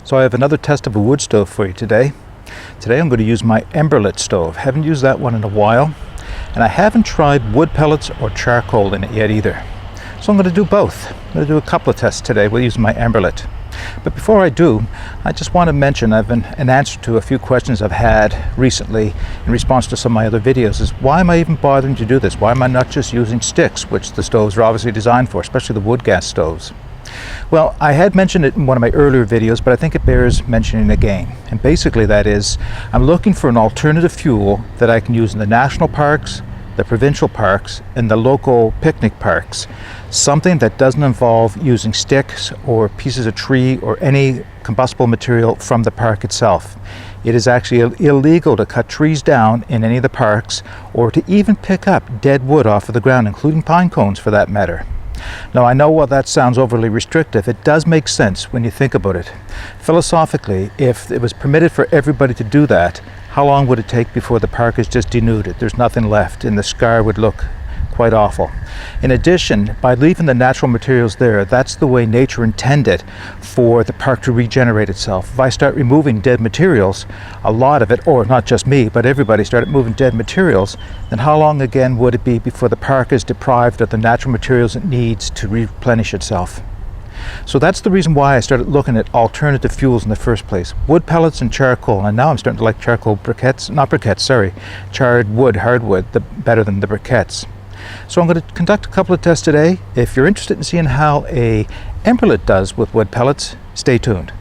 So I have another test of a wood stove for you today. Today I'm going to use my Emberlit stove. Haven't used that one in a while, and I haven't tried wood pellets or charcoal in it yet either. So I'm going to do both. I'm going to do a couple of tests today. We'll use my Emberlit. But before I do, I just want to mention I've been an answer to a few questions I've had recently in response to some of my other videos is why am I even bothering to do this? Why am I not just using sticks, which the stoves are obviously designed for, especially the wood gas stoves? Well, I had mentioned it in one of my earlier videos, but I think it bears mentioning again. And basically that is, I'm looking for an alternative fuel that I can use in the national parks, the provincial parks, and the local picnic parks. Something that doesn't involve using sticks or pieces of tree or any combustible material from the park itself. It is actually illegal to cut trees down in any of the parks or to even pick up dead wood off of the ground, including pine cones for that matter. Now, I know while that sounds overly restrictive, it does make sense when you think about it. Philosophically, if it was permitted for everybody to do that, how long would it take before the park is just denuded? There's nothing left, and the scar would look quite awful. In addition, by leaving the natural materials there, that's the way nature intended for the park to regenerate itself. If I start removing dead materials, a lot of it, or not just me, but everybody started moving dead materials, then how long again would it be before the park is deprived of the natural materials it needs to replenish itself? So that's the reason why I started looking at alternative fuels in the first place. Wood pellets and charcoal, and now I'm starting to like charcoal briquettes, not briquettes, sorry, charred wood, hardwood, better than the briquettes. So I'm going to conduct a couple of tests today. If you're interested in seeing how a Emberlit does with wood pellets, stay tuned.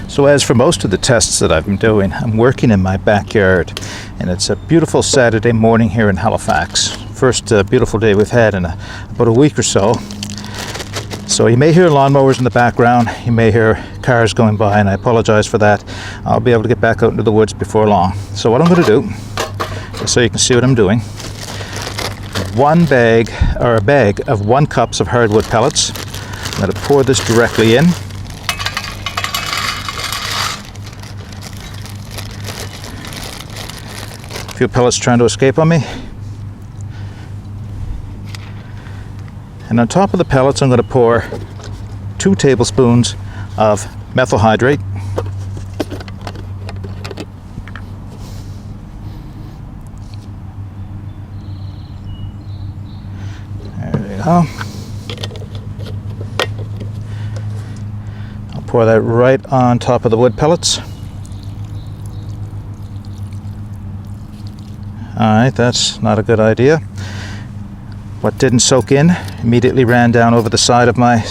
So as for most of the tests that I've been doing, I'm working in my backyard, and it's a beautiful Saturday morning here in Halifax. First beautiful day we've had in about a week or so. So you may hear lawnmowers in the background, you may hear cars going by, and I apologize for that. I'll be able to get back out into the woods before long. So what I'm going to do, just so you can see what I'm doing, a bag of 1 cup of hardwood pellets. I'm going to pour this directly in. A few pellets trying to escape on me. And on top of the pellets, I'm going to pour 2 tablespoons of methyl hydrate. I'll pour that right on top of the wood pellets. Alright, that's not a good idea. What didn't soak in immediately ran down over the side of my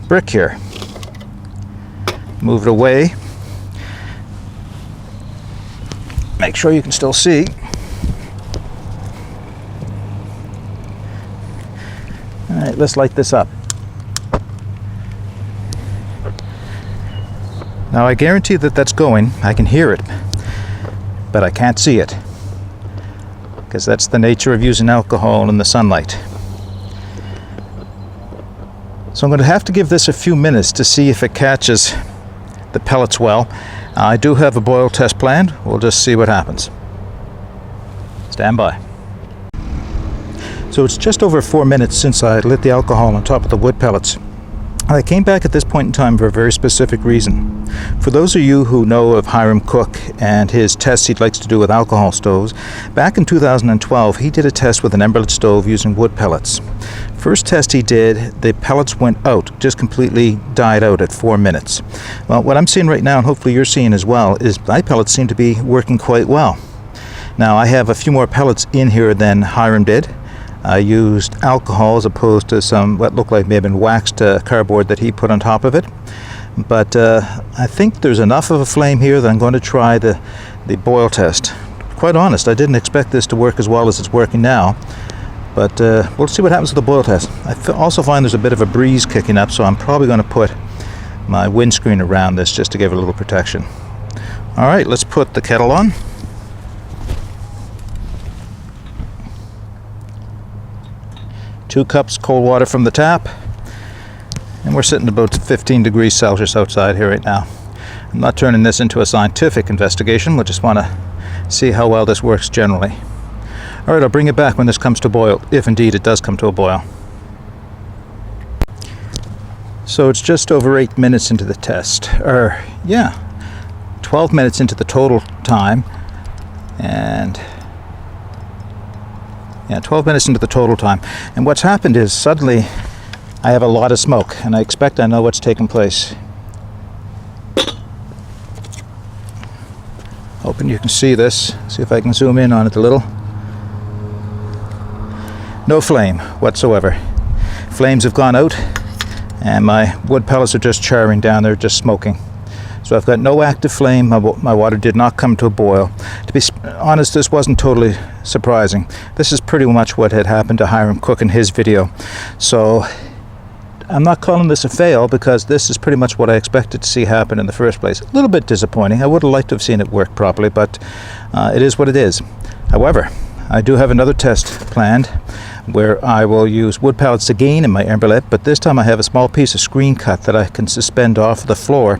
brick here. Move it away. Make sure you can still see. Alright, let's light this up. Now I guarantee that that's going. I can hear it, but I can't see it, because that's the nature of using alcohol in the sunlight. So I'm going to have to give this a few minutes to see if it catches the pellets well. I do have a boil test planned. We'll just see what happens. Stand by. So it's just over 4 minutes since I lit the alcohol on top of the wood pellets. I came back at this point in time for a very specific reason. For those of you who know of Hiram Cook and his tests he likes to do with alcohol stoves, back in 2012 he did a test with an Emberlit stove using wood pellets. First test he did, the pellets went out, just completely died out at 4 minutes. Well, what I'm seeing right now, and hopefully you're seeing as well, is my pellets seem to be working quite well. Now I have a few more pellets in here than Hiram did. I used alcohol as opposed to some what looked like may have been waxed cardboard that he put on top of it. But I think there's enough of a flame here that I'm going to try the boil test. Quite honest, I didn't expect this to work as well as it's working now. But we'll see what happens with the boil test. I also find there's a bit of a breeze kicking up, so I'm probably going to put my windscreen around this just to give it a little protection. All right, let's put the kettle on. Two cups cold water from the tap, and we're sitting about 15 degrees Celsius outside here right now. I'm not turning this into a scientific investigation. We just want to see how well this works generally. All right, I'll bring it back when this comes to boil, if indeed it does come to a boil. So it's just over 8 minutes into the test, or yeah, 12 minutes into the total time, and yeah, 12 minutes into the total time. And what's happened is suddenly I have a lot of smoke, and I expect I know what's taken place. Hoping you can see this. See if I can zoom in on it a little. No flame whatsoever. Flames have gone out, and my wood pellets are just charring down there, just smoking. So I've got no active flame. My water did not come to a boil. To be honest, this wasn't totally surprising. This is pretty much what had happened to Hiram Cook in his video. So I'm not calling this a fail, because this is pretty much what I expected to see happen in the first place. A little bit disappointing. I would have liked to have seen it work properly, but it is what it is. However, I do have another test planned where I will use wood pellets again in my Emberlit, but this time I have a small piece of screen cut that I can suspend off the floor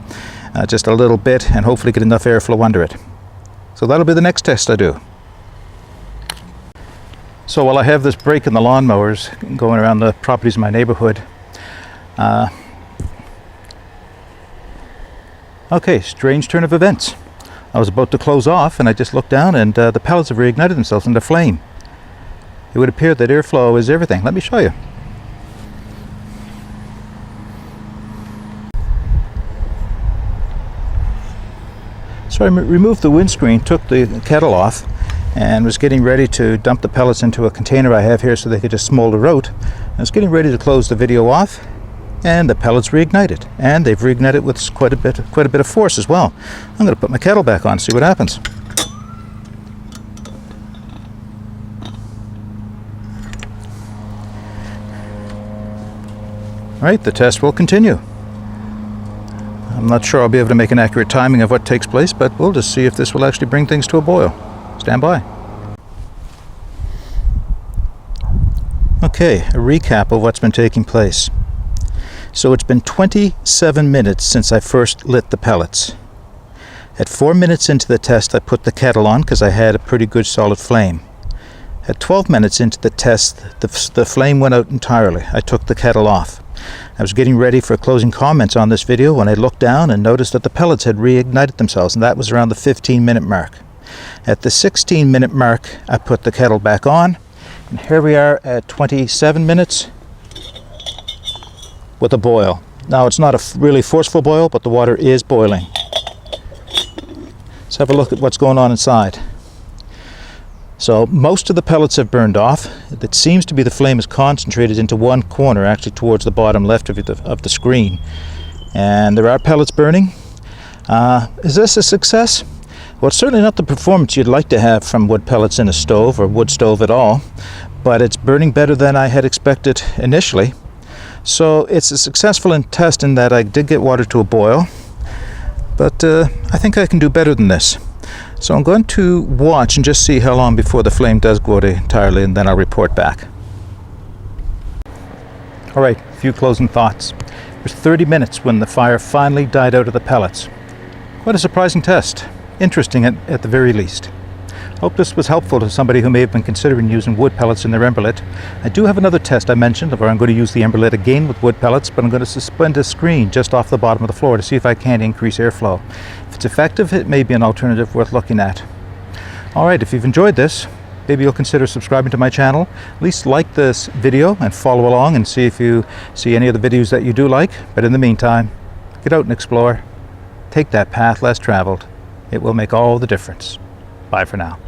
just a little bit, and hopefully get enough airflow under it. So that'll be the next test I do. So while I have this break in the lawnmowers going around the properties in my neighborhood, okay, strange turn of events. I was about to close off, and I just looked down, and the pellets have reignited themselves into flame. It would appear that airflow is everything. Let me show you. So I removed the windscreen, took the kettle off, and was getting ready to dump the pellets into a container I have here so they could just smolder out. I was getting ready to close the video off, and the pellets reignited, and they've reignited with quite a bit of force as well. I'm going to put my kettle back on, see what happens. All right, the test will continue. I'm not sure I'll be able to make an accurate timing of what takes place, but we'll just see if this will actually bring things to a boil. Stand by. Okay, a recap of what's been taking place. So it's been 27 minutes since I first lit the pellets. At 4 minutes into the test, I put the kettle on because I had a pretty good solid flame. At 12 minutes into the test, the flame went out entirely. I took the kettle off. I was getting ready for closing comments on this video when I looked down and noticed that the pellets had reignited themselves, and that was around the 15-minute mark. At the 16-minute mark, I put the kettle back on, and here we are at 27 minutes with a boil. Now, it's not a really forceful boil, but the water is boiling. Let's have a look at what's going on inside. So most of the pellets have burned off. It seems to be the flame is concentrated into one corner, actually towards the bottom left of the screen. And there are pellets burning. Is this a success? Well, it's certainly not the performance you'd like to have from wood pellets in a stove or wood stove at all, but it's burning better than I had expected initially. So it's a successful test in that I did get water to a boil, but I think I can do better than this. So I'm going to watch and just see how long before the flame does go out entirely, and then I'll report back. All right, a few closing thoughts. It was 30 minutes when the fire finally died out of the pellets. Quite a surprising test. Interesting at the very least. Hope this was helpful to somebody who may have been considering using wood pellets in their Emberlit. I do have another test I mentioned where I'm going to use the Emberlit again with wood pellets, but I'm going to suspend a screen just off the bottom of the floor to see if I can increase airflow. If it's effective, it may be an alternative worth looking at. Alright, if you've enjoyed this, maybe you'll consider subscribing to my channel. At least like this video and follow along and see if you see any of the videos that you do like. But in the meantime, get out and explore. Take that path less traveled. It will make all the difference. Bye for now.